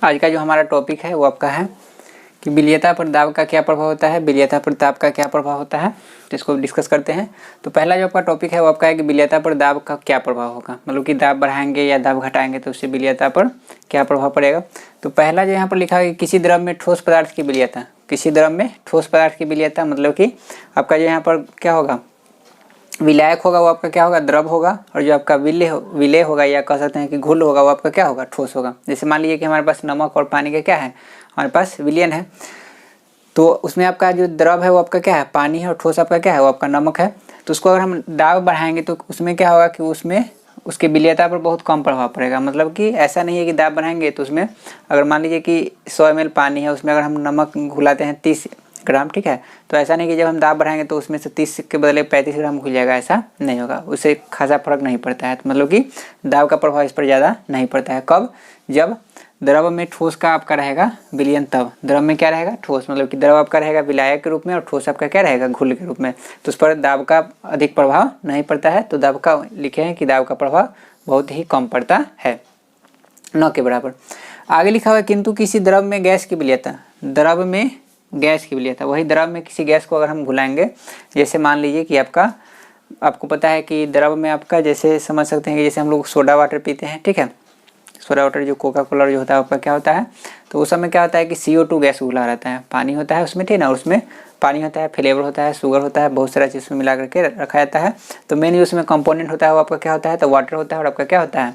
आज का जो हमारा टॉपिक है वो आपका है कि विलेयता पर दाब का क्या प्रभाव होता है, विलेयता पर दाब का क्या प्रभाव होता है, तो इसको डिस्कस करते हैं। तो पहला जो आपका टॉपिक है वो आपका है कि विलेयता पर दाब का क्या प्रभाव होगा, मतलब कि दाब बढ़ाएंगे या दाब घटाएंगे तो उससे विलेयता पर क्या प्रभाव पड़ेगा। तो पहला जो यहाँ पर लिखा है कि किसी द्रव में ठोस पदार्थ की विलेयता, किसी द्रव में ठोस पदार्थ की विलेयता मतलब कि आपका जो यहाँ पर क्या होगा, विलायक होगा वो आपका क्या होगा, द्रव होगा, और जो आपका विलेय होगा या कह सकते हैं कि घुल होगा वो आपका क्या होगा, ठोस होगा। जैसे मान लीजिए कि हमारे पास नमक और पानी का क्या है, हमारे पास विलयन है, तो उसमें आपका जो द्रव है वो आपका क्या है, पानी है, और ठोस आपका क्या है, वो आपका नमक है। तो उसको अगर हम दाब बढ़ाएंगे तो उसमें क्या होगा कि उसमें उसकी विलेयता पर बहुत कम प्रभाव पड़ेगा। मतलब कि ऐसा नहीं है कि दाब बढ़ाएंगे तो उसमें अगर मान लीजिए कि 100 ml पानी है, उसमें अगर हम नमक घुलाते हैं 30 ग्राम, ठीक है, तो ऐसा नहीं कि जब हम दाब बढ़ाएंगे तो उसमें से 30 के बदले 35 ग्राम घुल जाएगा, ऐसा नहीं होगा, उससे खासा फर्क नहीं पड़ता है। तो मतलब कि दाब का प्रभाव इस पर ज़्यादा नहीं पड़ता है। कब, जब द्रव में ठोस का आपका रहेगा विलयन, तब द्रव में क्या रहेगा, ठोस, मतलब कि द्रव आपका रहेगा विलायक के रूप में और ठोस आपका क्या रहेगा, घुल के रूप में, तो उस पर दाब का अधिक प्रभाव नहीं पड़ता है। तो दाब का लिखे हैं कि दाब का प्रभाव बहुत ही कम पड़ता है, न के बराबर। आगे लिखा हुआ है किंतु किसी द्रव में गैस की विलेयता, द्रव में गैस की विलेयता, वही द्रव में किसी गैस को अगर हम घुलाएंगे, जैसे मान लीजिए कि आपको पता है कि द्रव में आपका जैसे समझ सकते हैं कि जैसे हम लोग सोडा वाटर पीते हैं, ठीक है, सोडा वाटर जो कोका कोला जो होता है आपका क्या होता है, तो उस समय क्या होता है कि CO2 गैस घुला रहता है, पानी होता है उसमें, ठीक ना, उसमें पानी होता है, फ्लेवर होता है, शुगर होता है, बहुत सारा चीज़ में मिला करके रखा जाता है। तो मेन जो उसमें कंपोनेंट होता है वो आपका क्या होता है, तो वाटर होता है, और आपका क्या होता है,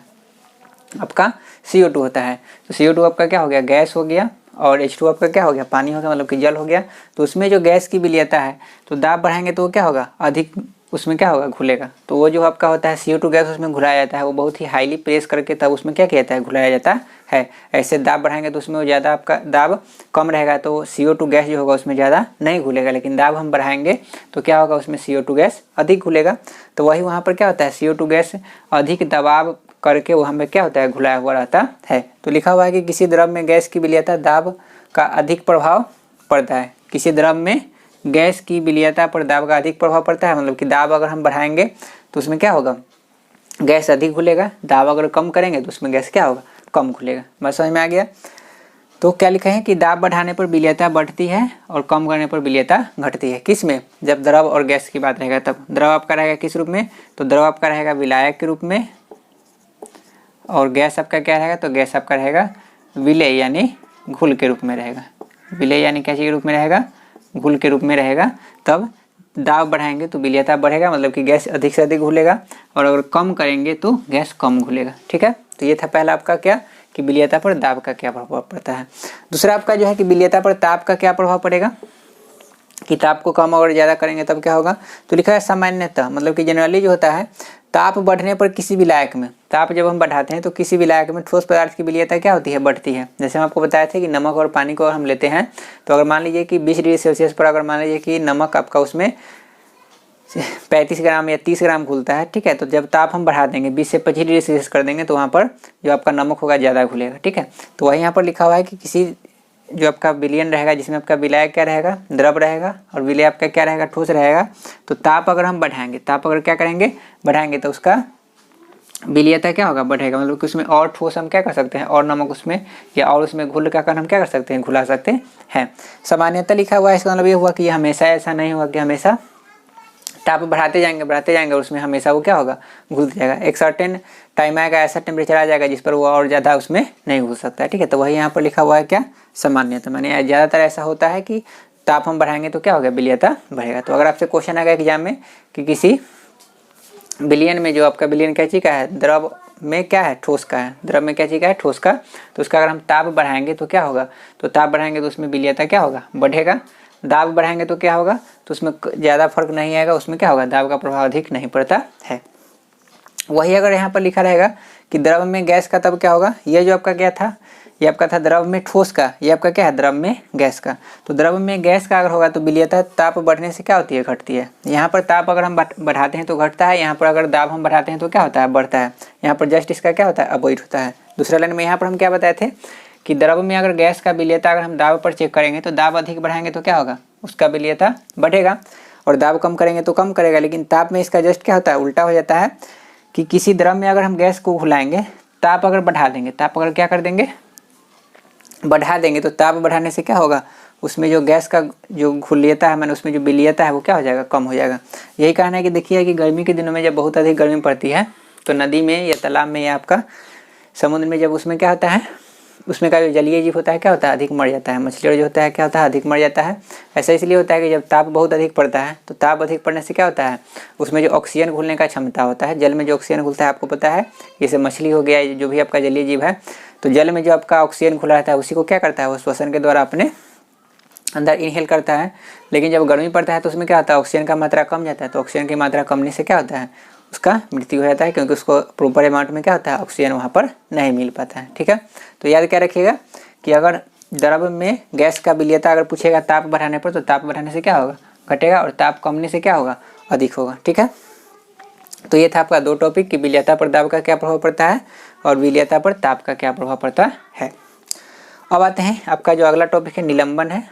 आपका CO2 होता है। तो CO2 आपका क्या हो गया, गैस हो गया, और H2 आपका क्या हो गया, पानी हो गया, मतलब कि जल हो गया। तो उसमें जो गैस की विलेयता है, तो दाब बढ़ाएंगे तो वो क्या होगा, अधिक उसमें क्या होगा, घुलेगा। तो वो जो आपका होता है CO2 गैस उसमें घुलाया जाता है, वो बहुत ही हाईली प्रेस करके तब उसमें क्या किया जाता है, घुलाया जाता है। ऐसे दाब बढ़ाएंगे तो उसमें वो ज़्यादा आपका दाब कम रहेगा, तो CO2 गैस जो होगा उसमें ज़्यादा नहीं घुलेगा। लेकिन दाब हम बढ़ाएंगे तो क्या होगा, उसमें CO2 गैस अधिक घुलेगा। तो वही वहाँ पर क्या होता है, CO2 गैस अधिक दबाव करके वो हमें क्या होता है, घुलाया हुआ रहता है। तो लिखा हुआ है कि किसी द्रव में गैस की विलेयता दाब का अधिक प्रभाव पड़ता है, किसी द्रव में गैस की विलेयता पर दाब का अधिक प्रभाव पड़ता है। मतलब कि दाब अगर हम बढ़ाएंगे तो उसमें क्या होगा, गैस अधिक घुलेगा, दाब अगर कम करेंगे तो उसमें गैस क्या होगा, कम घुलेगा। बस समझ में आ गया। तो क्या लिखा है कि दाब बढ़ाने पर विलेयता बढ़ती है और कम करने पर विलेयता घटती है। किस में, जब द्रव और गैस की बात रहेगा तब। द्रव आपका रहेगा किस रूप में, तो द्रव आपका रहेगा विलायक के रूप में, और गैस आपका क्या रहेगा, तो गैस आपका रहेगा विलेय यानी घुल के रूप में रहेगा। विलेय यानी कैसे के रूप में रहेगा, घुल के रूप में रहेगा। तब दाब बढ़ाएंगे तो विलेयता बढ़ेगा, मतलब कि गैस अधिक से अधिक घुलेगा, और अगर कम करेंगे तो गैस कम घुलेगा। ठीक है, तो ये था पहला आपका क्या, कि विलेयता पर दाब का क्या प्रभाव पड़ता है। दूसरा आपका जो है कि विलेयता पर ताप का क्या प्रभाव पड़ेगा, कि ताप को कम और ज़्यादा करेंगे तब क्या होगा। तो लिखा है सामान्यतः, मतलब कि जनरली जो होता है, ताप बढ़ने पर किसी विलायक में, ताप जब हम बढ़ाते हैं तो किसी विलायक में ठोस पदार्थ की विलेयता क्या होती है, बढ़ती है। जैसे हम आपको बताए थे कि नमक और पानी को हम लेते हैं, तो अगर मान लीजिए कि 20 डिग्री सेल्सियस पर अगर मान लीजिए कि नमक आपका उसमें 35 ग्राम या 30 ग्राम घुलता है, ठीक है, तो जब ताप हम बढ़ा देंगे 20 से 25 डिग्री सेल्सियस कर देंगे तो वहाँ पर जो आपका नमक होगा ज़्यादा घुलेगा। ठीक है, तो वही यहाँ पर लिखा हुआ है कि किसी जो आपका विलयन रहेगा जिसमें आपका विलायक क्या रहेगा, द्रव रहेगा, और विलेय आपका क्या रहेगा, ठोस रहेगा। तो ताप अगर हम बढ़ाएंगे, ताप अगर क्या करेंगे, बढ़ाएंगे, तो उसका विलेयता क्या होगा, बढ़ेगा। मतलब कि उसमें और ठोस हम क्या कर सकते हैं, और नमक उसमें या और उसमें घुल कर हम क्या कर सकते हैं, घुला सकते हैं। सामान्यतः लिखा हुआ है, इसका मतलब ये हुआ कि हमेशा ऐसा नहीं होगा कि हमेशा ताप बढ़ाते जाएंगे और उसमें हमेशा वो क्या होगा, घुल जाएगा। एक सर्टेन टाइम आएगा, ऐसा टेम्परेचर आ जाएगा जिस पर वो और ज़्यादा उसमें नहीं घुल सकता है। ठीक है, तो वही यहाँ पर लिखा हुआ है क्या, सामान्यतः, माने ज़्यादातर ऐसा होता है कि ताप हम बढ़ाएंगे तो क्या होगा, विलेयता बढ़ेगा। तो अगर आपसे क्वेश्चन आएगा एग्जाम में कि किसी विलयन में, जो आपका विलयन क्या चीज़ का है, द्रव में क्या है, ठोस का है, द्रव में क्या चीज़ का है, ठोस का, तो उसका अगर हम ताप बढ़ाएंगे तो क्या होगा, तो ताप बढ़ाएंगे तो उसमें विलेयता क्या होगा, बढ़ेगा। दाब बढ़ाएंगे तो क्या होगा, तो उसमें ज़्यादा फर्क नहीं आएगा, उसमें क्या होगा, दाब का प्रभाव अधिक नहीं पड़ता है। वही अगर यहाँ पर लिखा रहेगा कि द्रव में गैस का, तब क्या होगा, ये जो आपका क्या था, ये आपका था द्रव में ठोस का, ये आपका क्या है, द्रव में गैस का। तो द्रव में गैस का अगर होगा तो विलेयता ताप बढ़ने से क्या होती है, घटती है। यहाँ पर ताप अगर हम बढ़ाते हैं तो घटता है, यहाँ पर अगर दाब हम बढ़ाते हैं तो क्या होता है, बढ़ता है। यहाँ पर जस्ट इसका क्या होता है, अपोजिट होता है। दूसरा लाइन में यहाँ पर हम क्या बताए थे कि द्रव में अगर गैस का विलेयता अगर हम दाब पर चेक करेंगे तो दाब अधिक बढ़ाएंगे तो क्या होगा, उसका विलेयता बढ़ेगा, और दाब कम करेंगे तो कम करेगा। लेकिन ताप में इसका जस्ट क्या होता है, उल्टा हो जाता है, कि किसी द्रव में अगर हम गैस को घुलाएंगे, ताप अगर बढ़ा देंगे, ताप अगर क्या कर देंगे, बढ़ा देंगे तो ताप बढ़ाने से क्या होगा, उसमें जो गैस का जो घुलीयता है मैंने उसमें जो विलीयता है वो क्या हो जाएगा, कम हो जाएगा। यही कारण है कि देखिए कि गर्मी के दिनों में जब बहुत अधिक गर्मी पड़ती है तो नदी में या तालाब में या आपका समुद्र में जब उसमें क्या होता है, उसमें का जो जलीय जीव होता है क्या होता है, अधिक मर जाता है। मछली जो होता है क्या होता है, अधिक मर जाता है। ऐसा इसलिए होता है कि जब ताप बहुत अधिक पड़ता है तो ताप अधिक पड़ने से क्या होता है, उसमें जो ऑक्सीजन घुलने का क्षमता होता है, जल में जो ऑक्सीजन घुलता है आपको पता है, जैसे मछली हो गया, जो भी आपका जलीय जीव है, तो जल में जो आपका ऑक्सीजन घुला रहता है उसी को क्या करता है, वो श्वसन के द्वारा अपने अंदर इनहेल करता है। लेकिन जब गर्मी पड़ता है तो उसमें क्या होता है, ऑक्सीजन का मात्रा कम जाता है। तो ऑक्सीजन की मात्रा कमने से क्या होता है, उसका मृत्यु हो जाता है, क्योंकि उसको प्रॉपर अमाउंट में क्या होता है, ऑक्सीजन वहाँ पर नहीं मिल पाता है। ठीक है, तो याद क्या रखिएगा कि अगर द्रव में गैस का विलीयता अगर पूछेगा ताप बढ़ाने पर, तो ताप बढ़ाने से क्या होगा, घटेगा, और ताप कमने से क्या होगा, अधिक होगा। ठीक है, तो ये था आपका 2 टॉपिक कि विलीयता पर दाब का क्या प्रभाव पड़ता है और विलीयता पर ताप का क्या प्रभाव पड़ता है। अब आते हैं आपका जो अगला टॉपिक है निलंबन है।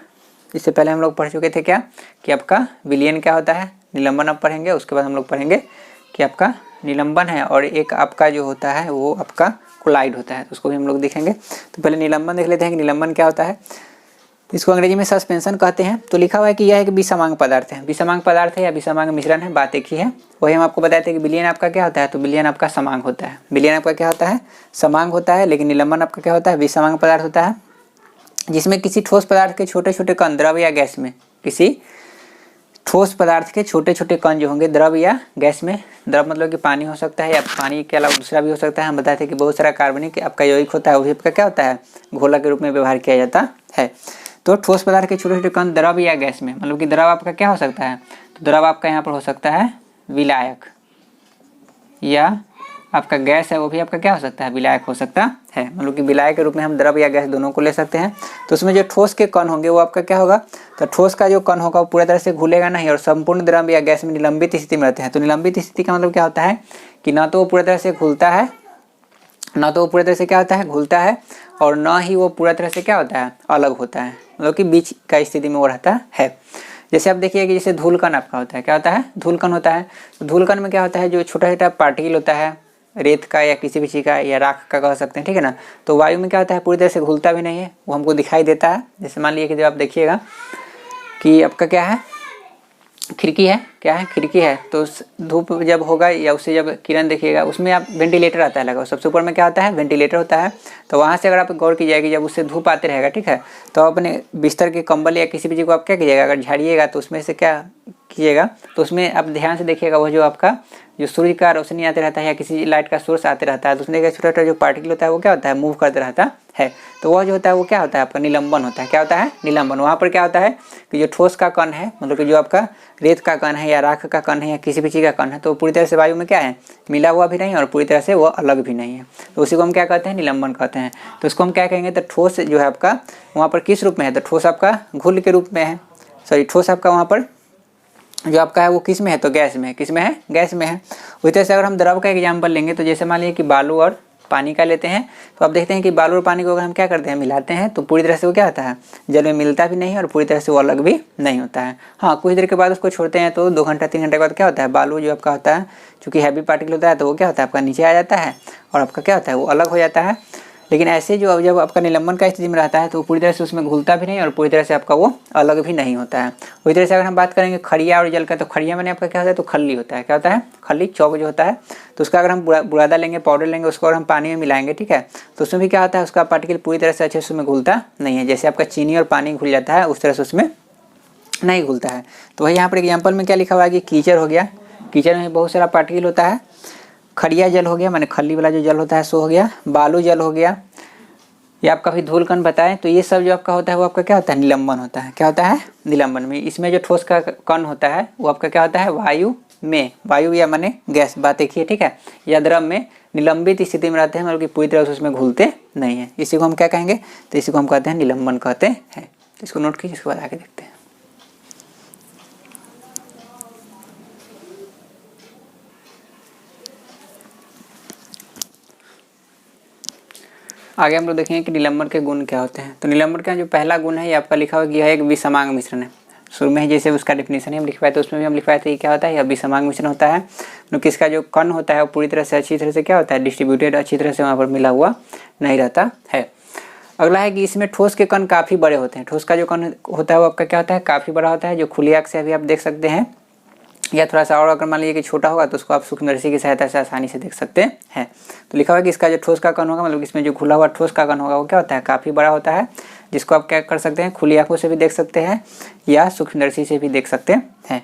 इससे पहले हम लोग पढ़ चुके थे क्या कि आपका विलयन क्या होता है, निलंबन अब पढ़ेंगे। उसके बाद हम लोग पढ़ेंगे कि आपका निलंबन है और एक आपका जो होता है वो आपका कोलाइड होता है, उसको भी हम लोग देखेंगे। तो पहले निलंबन देख लेते हैं कि निलंबन क्या होता है। इसको अंग्रेजी में सस्पेंशन कहते हैं। तो लिखा हुआ है कि यह एक विसमांग पदार्थ है। विसमांग पदार्थ है या विसमांग मिश्रण है, बात एक ही है। वही हम आपको बताए थे कि विलयन आपका क्या होता है, तो विलयन आपका समांग होता है। विलयन आपका क्या होता है, समांग होता है, लेकिन निलंबन आपका क्या होता है, विसमांग पदार्थ होता है, जिसमें किसी ठोस पदार्थ के छोटे छोटे कण द्रव या गैस में, किसी ठोस पदार्थ के छोटे छोटे कण जो होंगे द्रव या गैस में, द्रव मतलब कि पानी हो सकता है या पानी के अलावा दूसरा भी हो सकता है। हम बताते हैं कि बहुत सारा कार्बनिक आपका यौगिक होता है, वही आपका क्या होता है, घोला के रूप में व्यवहार किया जाता है। तो ठोस पदार्थ के छोटे छोटे कण द्रव या गैस में, मतलब कि द्रव आपका क्या हो सकता है, तो द्रव आपका यहाँ पर हो सकता है विलायक, या आपका गैस है वो भी आपका क्या हो सकता है, विलायक हो सकता है। मतलब कि विलायक के रूप में हम द्रव या गैस दोनों को ले सकते हैं। तो उसमें जो ठोस के कण होंगे वो आपका क्या होगा, तो ठोस का जो कण होगा वो पूरी तरह से घुलेगा नहीं और संपूर्ण द्रव या गैस में निलंबित स्थिति में रहते हैं। तो निलंबित स्थिति का मतलब क्या होता है कि ना तो वो पूरी तरह से घुलता है, ना तो वो पूरी तरह से क्या होता है, घुलता है, और ना ही वो पूरा तरह से क्या होता है, अलग होता है, मतलब कि बीच का स्थिति में वो रहता है। जैसे आप देखिए कि जैसे धूलकण आपका होता है, क्या होता है, धूलकण होता है। तो धूलकण में क्या होता है, जो छोटा छोटा पार्टिकल होता है रेत का या किसी भी चीज़ का या राख का कह सकते हैं, ठीक है ना। तो वायु में क्या होता है, पूरी तरह से घुलता भी नहीं है, वो हमको दिखाई देता है। जैसे मान लीजिए कि जब आप देखिएगा कि आपका क्या है, खिड़की है, क्या है, खिड़की है, तो धूप जब होगा या उससे जब किरण देखिएगा उसमें आप वेंटिलेटर आता है लगा, सबसे ऊपर में क्या होता है, वेंटिलेटर होता है। तो वहाँ से अगर आप गौर कीजिएगा कि जब उससे धूप आते रहेगा, ठीक है, तो अपने बिस्तर के कंबल या किसी भी चीज़ को आप क्या कीजिएगा, अगर झाड़िएगा तो उसमें से क्या कीजिएगा, तो उसमें आप ध्यान से देखिएगा वो जो आपका जो सूर्य का रोशनी आते रहता है या किसी लाइट का सोर्स आते रहता है, तो उसमें छोटा छोटा जो पार्टिकल होता है वो क्या होता है, मूव करते रहता है। तो वह जो होता है वो क्या होता है, आपका निलंबन होता है। क्या होता है, निलंबन। वहाँ पर क्या होता है कि जो ठोस का कण है, मतलब कि जो आपका रेत का कण है या राख का कण है या किसी भी चीज़ का कण है, तो पूरी तरह से वायु में क्या है, मिला हुआ भी नहीं और पूरी तरह से वो अलग भी नहीं है। तो उसी को हम क्या कहते हैं, निलंबन कहते हैं। तो उसको हम क्या कहेंगे, तो ठोस जो है आपका वहाँ पर किस रूप में है, तो ठोस आपका घुल के रूप में है, सॉरी ठोस आपका वहाँ पर जो आपका है वो किस में है, तो गैस में है। किस में है, गैस में है। उसी तरह से अगर हम द्रव का एग्जाम्पल लेंगे तो जैसे मान लीजिए कि बालू और पानी का लेते हैं, तो आप देखते हैं कि बालू और पानी को अगर हम क्या करते हैं, मिलाते हैं, तो पूरी तरह से वो क्या होता है, जल में मिलता भी नहीं है और पूरी तरह से वो अलग भी नहीं होता है। हाँ, कुछ देर के बाद उसको छोड़ते हैं तो 2 घंटा 3 घंटे के बाद क्या होता है, बालू जो आपका होता है चूँकि हैवी पार्टिकल होता है तो वो क्या होता है, आपका नीचे आ जाता है और आपका क्या होता है, वो अलग हो जाता है। लेकिन ऐसे जो जब आपका निलंबन का स्थिति में रहता है तो पूरी तरह से उसमें घुलता भी नहीं और पूरी तरह से आपका वो अलग भी नहीं होता है। उसी तरह से अगर हम बात करेंगे खड़िया और जल का, तो खड़िया में आपका क्या होता है, तो खल्ली होता है। क्या होता है, खल्ली, चौक जो होता है। तो उसका अगर हम बुरादा लेंगे, पाउडर लेंगे, उसको अगर हम पानी में मिलाएंगे, ठीक है, तो उसमें भी क्या होता है, उसका पार्टिकल पूरी तरह से अच्छे से उसमें घुलता नहीं है। जैसे आपका चीनी और पानी घुल जाता है उस तरह से उसमें नहीं घुलता है। तो वही यहाँ पर एग्जाम्पल में क्या लिखा हुआ है कि कीचड़ हो गया, कीचड़ में बहुत सारा पार्टिकल होता है। खड़िया जल हो गया, माने खल्ली वाला जो जल होता है सो हो गया। बालू जल हो गया, ये आपका भी धूलकण बताएं। तो ये सब जो आपका होता है वो आपका क्या होता है, निलंबन होता है। क्या होता है, निलंबन में। इसमें जो ठोस का कण होता है वो आपका क्या होता है, वायु में, वायु या माने गैस, बात एक ही है, ठीक है, या द्रव में निलंबित स्थिति में रहते हैं, मतलब कि पूरी तरह से उसमें घुलते नहीं है। इसी को हम क्या कहेंगे, तो इसी को हम कहते हैं निलंबन कहते हैं। इसको नोट कीजिए, इसके बाद आगे देखते हैं। आगे हम लोग देखेंगे कि निलंबन के गुण क्या होते हैं। तो निलंबन का जो पहला गुण है ये आपका लिखा हुआ कि यह एक विसमांग मिश्रण है। शुरू में ही जैसे उसका डेफिनेशन ही हम लिखवाए तो उसमें भी हम लिखवाए थे क्या होता है, यह विसमांग मिश्रण होता है क्योंकि इसका जो कण होता है वो पूरी तरह से अच्छी तरह से क्या होता है, डिस्ट्रीब्यूटेड, अच्छी तरह से वहाँ पर मिला हुआ नहीं रहता है। अगला है कि इसमें ठोस के कण काफ़ी बड़े होते हैं। ठोस का जो कण होता है वो आपका क्या होता है, काफ़ी बड़ा होता है, जो खुली आँख से अभी आप देख सकते हैं, या थोड़ा सा और अगर मान लीजिए कि छोटा होगा तो उसको आप सूक्ष्मदर्शी की सहायता से आसानी से देख सकते हैं। तो लिखा हुआ है कि इसका जो ठोस का कण होगा, मतलब इसमें जो घुला हुआ ठोस का कण होगा वो क्या होता है, काफ़ी बड़ा होता है, जिसको आप क्या कर सकते हैं, खुली आँखों से भी देख सकते हैं या सूक्ष्मदर्शी से भी देख सकते हैं।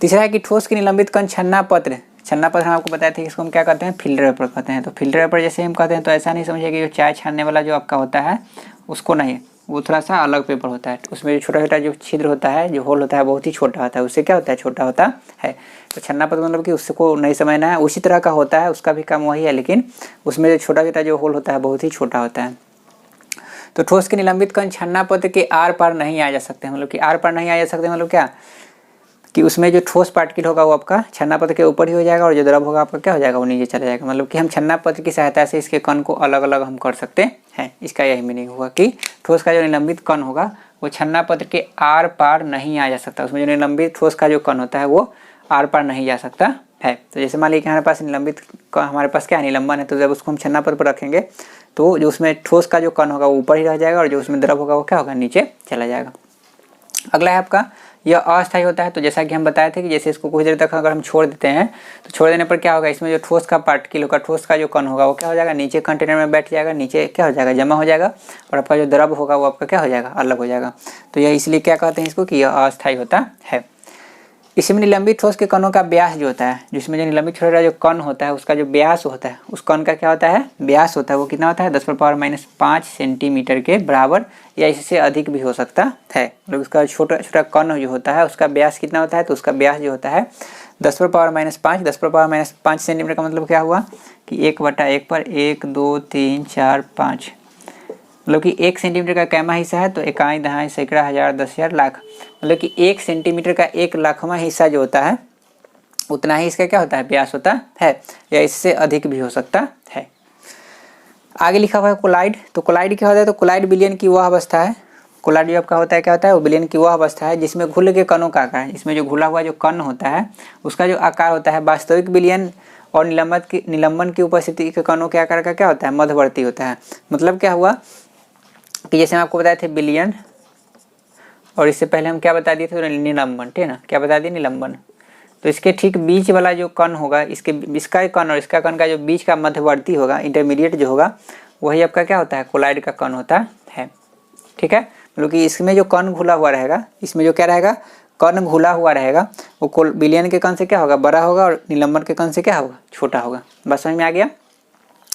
तीसरा है कि ठोस के निलंबित कण छन्ना पत्र हम आपको बताए थे कि इसको हम क्या कहते हैं, फिल्टर पेपर कहते हैं। तो फिल्टर पेपर जैसे हम कहते हैं तो ऐसा नहीं समझिए कि जो चाय छानने वाला जो आपका होता है उसको नहीं, वो थोड़ा सा अलग पेपर होता है। उसमें जो छोटा छोटा जो छिद्र होता है, जो होल होता है, बहुत ही छोटा होता है, उससे क्या होता है, छोटा होता है। तो छन्ना पत्र मतलब कि उसको नहीं समझना है, उसी तरह का होता है, उसका भी काम वही है, लेकिन उसमें जो छोटा छोटा जो होल होता है बहुत ही छोटा होता है। तो ठोस के निलंबित कण छन्ना पत्र के आर पार नहीं आ जा सकते, मतलब कि आर पार नहीं आ जा सकते मतलब क्या, कि उसमें जो ठोस पार्टिकल होगा वो आपका छन्ना पत्र के ऊपर ही हो जाएगा, और जो द्रव होगा आपका क्या हो जाएगा, वो नीचे चला जाएगा। मतलब कि हम छन्ना पत्र की सहायता से इसके कण को अलग अलग हम कर सकते हैं। इसका यही मीनिंग होगा कि ठोस का जो निलंबित कण होगा वो छन्ना पत्र के आर पार नहीं आ जा सकता। उसमें जो निलंबित ठोस का जो कण होता है वो आर पार नहीं जा सकता है। तो जैसे मान लीजिए कि हमारे पास निलंबित, हमारे पास क्या है, निलंबन है, तो जब उसको हम छन्ना पत्र पर रखेंगे तो जो उसमें ठोस का जो कण होगा वो ऊपर ही रह जाएगा, और जो उसमें द्रव होगा वो क्या होगा, नीचे चला जाएगा। अगला है आपका, यह अस्थायी होता है। तो जैसा कि हम बताए थे कि जैसे इसको कुछ देर तक अगर हम छोड़ देते हैं तो छोड़ देने पर क्या होगा, इसमें जो ठोस का पार्टिकल होगा, ठोस का जो कण होगा वो क्या हो जाएगा, नीचे कंटेनर में बैठ जाएगा, नीचे क्या हो जाएगा, जमा हो जाएगा, और आपका जो द्रव होगा वो आपका क्या हो जाएगा, अलग हो जाएगा। तो यह इसलिए क्या कहते हैं इसको, कि यह अस्थायी होता है। इसमें निलंबित ठोस के कणों का व्यास जो होता है, जिसमें जो निलंबित छोटा जो कण होता है उसका जो व्यास होता है, उस कण का क्या होता है, व्यास होता है, वो कितना होता है, 10⁻⁻5 सेंटीमीटर के बराबर या इससे अधिक भी हो सकता है। मतलब उसका छोटा छोटा कण जो होता है उसका व्यास कितना होता है, तो उसका व्यास जो होता है 10⁻⁵। 10⁻⁵ सेंटीमीटर का मतलब क्या हुआ कि 1/1 पर 1 2 3 4 5, मतलब कि 1 सेंटीमीटर का कैमा हिस्सा है तो इकाई, दहाई, सैकड़ा, हजार, 10,000, लाख, मतलब कि 1 सेंटीमीटर का 1,00,000वां हिस्सा जो होता है उतना ही इसका क्या होता है, व्यास होता है, या इससे अधिक भी हो सकता है। आगे लिखा हुआ है कोलाइड। तो कोलाइड क्या होता है, तो कोलाइड विलयन की वह अवस्था है, कोलाइड जो आपका होता है क्या होता है, वो विलयन की वह अवस्था है जिसमें घुल के कणों का आकार, इसमें जो घुला हुआ जो कण होता है उसका जो आकार होता है वास्तविक विलयन और निलंबन की उपस्थिति के कणों के आकार का क्या होता है, मध्यवर्ती होता है। मतलब क्या हुआ कि जैसे हम आपको बताए थे विलयन, और इससे पहले हम क्या बता दिए थे, निलंबन, ठीक है ना, क्या बता दिए, निलंबन। तो इसके ठीक बीच वाला जो कण होगा, इसका कण और इसका कण का जो बीच का मध्यवर्ती होगा, इंटरमीडिएट जो होगा, वही आपका क्या होता है, कोलाइड का कण होता है। ठीक है, मतलब कि इसमें जो कण घुला हुआ रहेगा, इसमें जो क्या रहेगा, कण घुला हुआ रहेगा, वो विलयन के कण से क्या होगा, बड़ा होगा, और निलंबन के कण से क्या होगा, छोटा होगा। बस समझ में आ गया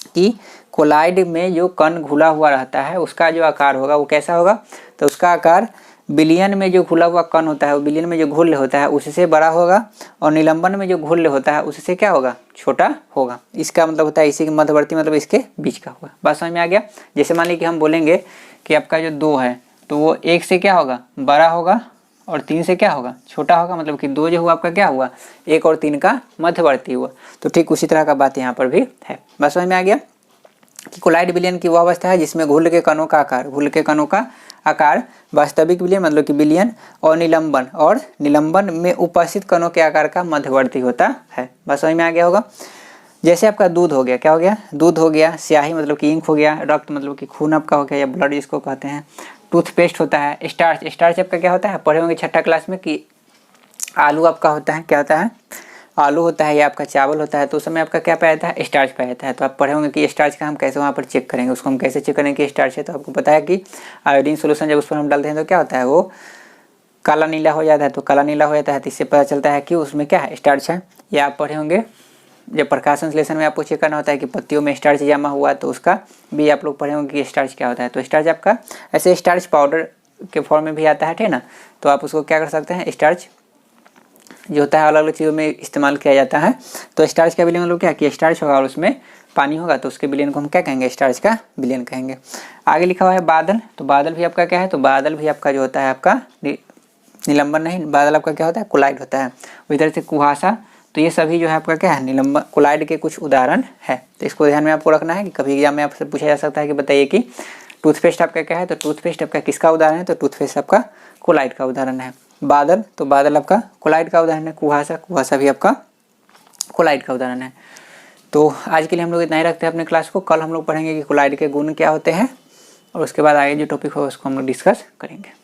कि कोलाइड में जो कण घुला हुआ रहता है उसका जो आकार होगा वो कैसा होगा, तो उसका आकार विलयन में जो घुला हुआ कण होता है, वो विलयन में जो घुल्य होता है उससे बड़ा होगा, और निलंबन में जो घुल्य होता है उससे क्या होगा, छोटा होगा। इसका मतलब होता है इसी के मध्यवर्ती, मतलब इसके बीच का होगा। बात समझ में आ गया। जैसे मान लीजिए कि हम बोलेंगे कि आपका जो 2 है तो वो 1 से क्या होगा, बड़ा होगा, और 3 से क्या होगा, छोटा होगा। मतलब कि 2 जो हुआ आपका क्या हुआ, 1 और 3 का मध्यवर्ती हुआ। तो ठीक उसी तरह का बात यहाँ पर भी है। बस समझ में आ गया कि कोलाइड विलयन की वह अवस्था है जिसमें घुल के कणों का आकार वास्तविक विलयन, मतलब कि विलयन और निलंबन में उपस्थित कणों के आकार का मध्यवर्ती होता है। बस समझ में आ गया होगा। जैसे आपका दूध हो गया, क्या हो गया, दूध हो गया, स्याही मतलब कि इंक हो गया, रक्त मतलब कि खून आपका हो गया या ब्लड जिसको कहते हैं, टूथपेस्ट होता है, स्टार्च आपका क्या होता है, पढ़े होंगे 6ठा क्लास में कि आलू आपका होता है, क्या होता है, आलू होता है, या आपका चावल होता है, तो उस समय आपका क्या पाया जाता है, स्टार्च पाया जाता है। तो आप पढ़े होंगे कि स्टार्च का हम कैसे वहाँ पर चेक करेंगे, उसको हम कैसे चेक करेंगे कि स्टार्च है। तो आपको पता है कि आयोडीन सोल्यूशन जब उस पर हम डालते हैं तो क्या होता है, वो काला नीला हो जाता है। तो काला नीला हो जाता है तो इससे पता चलता है कि उसमें क्या है, स्टार्च है। या आप पढ़े होंगे जब प्रकाश संश्लेषण में आपको चेक करना होता है कि पत्तियों में स्टार्च जमा हुआ, तो उसका भी आप लोग पढ़े होंगे कि स्टार्च क्या होता है। तो स्टार्च आपका ऐसे स्टार्च पाउडर के फॉर्म में भी आता है, ठीक है ना। तो आप उसको क्या कर सकते हैं, स्टार्च जो होता है अलग अलग चीज़ों में इस्तेमाल किया जाता है। तो स्टार्च का विलयन मतलब क्या कि स्टार्च होगा और उसमें पानी होगा, तो उसके विलयन को हम क्या कहेंगे, स्टार्च का विलयन कहेंगे। आगे लिखा हुआ है बादल। तो बादल भी आपका क्या है, तो बादल भी आपका जो होता है आपका निलंबन नहीं, बादल आपका क्या होता है, कोलाइड होता है। उसी तरह से कुहासा, तो ये सभी जो है आपका क्या है, निलंबन कोलाइड के कुछ उदाहरण है। तो इसको ध्यान में आपको रखना है कि कभी एग्जाम में आपसे पूछा जा सकता है कि बताइए कि टूथपेस्ट आपका क्या है, तो टूथपेस्ट आपका किसका उदाहरण है, तो टूथपेस्ट आपका कोलाइड का उदाहरण है। बादल, तो बादल आपका कोलाइड का उदाहरण है। कुहासा भी आपका कोलाइड का उदाहरण है। तो आज के लिए हम लोग इतना ही रखते हैं अपने क्लास को। कल हम लोग पढ़ेंगे कि कोलाइड के गुण क्या होते हैं, और उसके बाद आगे जो टॉपिक होगा उसको हम लोग डिस्कस करेंगे।